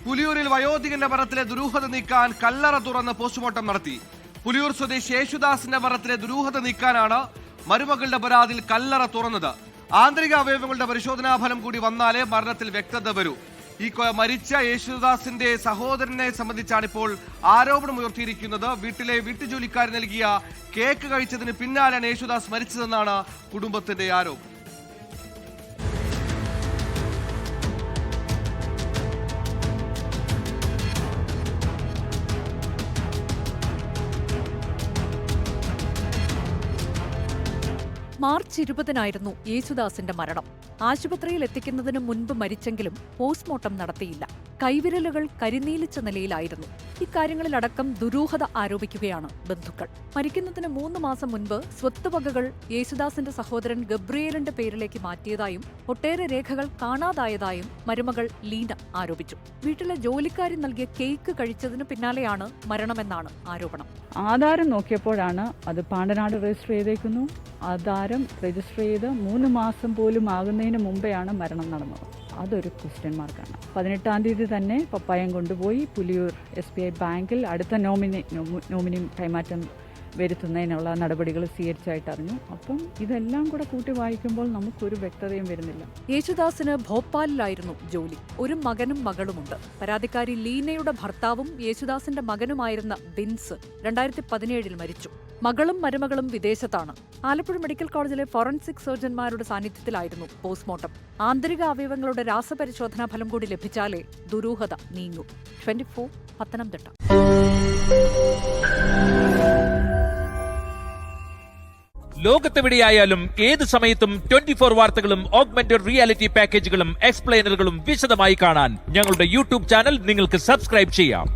പുലിയൂരിൽ വയോധികന്റെ മരണത്തിലെ ദുരൂഹത നീക്കാൻ കല്ലറ തുറന്ന് പോസ്റ്റ്മോർട്ടം നടത്തി. പുലിയൂർ സ്വദേശി യേശുദാസിന്റെ മരണത്തിലെ ദുരൂഹത നീക്കാനാണ് മരുമകളുടെ പരാതിയിൽ കല്ലറ തുറന്നത്. ആന്തരിക അവയവങ്ങളുടെ പരിശോധനാ ഫലം കൂടി വന്നാലേ മരണത്തിൽ വ്യക്തത വരൂ. ഈ മരിച്ച യേശുദാസിന്റെ സഹോദരനെ സംബന്ധിച്ചാണ് ഇപ്പോൾ ആരോപണം ഉയർത്തിയിരിക്കുന്നത്. വീട്ടിലെ വീട്ടുജോലിക്കാർ നൽകിയ കേക്ക് കഴിച്ചതിന് പിന്നാലെയാണ് യേശുദാസ് മരിച്ചതെന്നാണ് കുടുംബത്തിന്റെ ആരോപണം. മാർച്ച് 20-നായിരുന്നു യേശുദാസിന്റെ മരണം. ആശുപത്രിയിൽ എത്തിക്കുന്നതിന് മുൻപ് മരിച്ചെങ്കിലും പോസ്റ്റ്മോർട്ടം നടത്തിയില്ല. കൈവിരലുകൾ കരിനീലിച്ച നിലയിലായിരുന്നു. ഇക്കാര്യങ്ങളിലടക്കം ദുരൂഹത ആരോപിക്കുകയാണ് ബന്ധുക്കൾ. മരിക്കുന്നതിന് 3 മാസം മുൻപ് സ്വത്തുവകകൾ യേശുദാസിന്റെ സഹോദരൻ ഗബ്രിയേലിന്റെ പേരിലേക്ക് മാറ്റിയതായും ഒട്ടേറെ രേഖകൾ കാണാതായതായും മരുമകൾ ലീന ആരോപിച്ചു. വീട്ടിലെ ജോലിക്കാരി നൽകിയ കേക്ക് കഴിച്ചതിന് പിന്നാലെയാണ് മരണമെന്നാണ് ആരോപണം. ആധാരം നോക്കിയപ്പോഴാണ് അത് പാണ്ടനാട് രജിസ്റ്റർ ചെയ്തേക്കുന്നു. ആധാരം രജിസ്റ്റർ ചെയ്ത് 3 മാസം പോലും ആകുന്നതിന് മുമ്പെയാണ് മരണം നടന്നത്. അതൊരു ക്വസ്റ്റ്യൻ മാർക്കാണ്. 18-ാം തീയതി തന്നെ പപ്പായം കൊണ്ടുപോയി പുലിയൂർ SBI ബാങ്കിൽ അടുത്ത നോമിനി കൈമാറ്റം വരുത്തുന്നതിനുള്ള നടപടികൾ സ്വീകരിച്ചായിട്ട് അറിഞ്ഞു. അപ്പം ഇതെല്ലാം കൂടെ കൂട്ടി വായിക്കുമ്പോൾ നമുക്കൊരു വ്യക്തതയും വരുന്നില്ല. യേശുദാസിന് ഭോപ്പാലിലായിരുന്നു ജോലി. ഒരു മകനും മകളുമുണ്ട്. പരാതിക്കാരി ലീനയുടെ ഭർത്താവും യേശുദാസിന്റെ മകനുമായിരുന്ന ബിൻസ് 2017-ൽ മരിച്ചു. മകളും മരുമകളും വിദേശത്താണ്. ആലപ്പുഴ മെഡിക്കൽ കോളേജിലെ ഫോറൻസിക് സർജൻമാരുടെ സാന്നിധ്യത്തിലായിരുന്നു പോസ്റ്റ്മോർട്ടം. ആന്തരിക അവയവങ്ങളുടെ രാസപരിശോധനാ ഫലം കൂടി ലഭിച്ചാലേ ദുരൂഹത നീങ്ങൂ. 24 പത്തനംതിട്ട. ലോകത്തെവിടെയായാലും ഏത് സമയത്തും 24 വാർത്തകളും ഓഗ്മെന്റഡ് റിയാലിറ്റി പാക്കേജുകളും എക്സ്പ്ലെയിനറുകളും വിശദമായി കാണാൻ ഞങ്ങളുടെ യൂട്യൂബ് ചാനൽ നിങ്ങൾക്ക് സബ്സ്ക്രൈബ് ചെയ്യാം.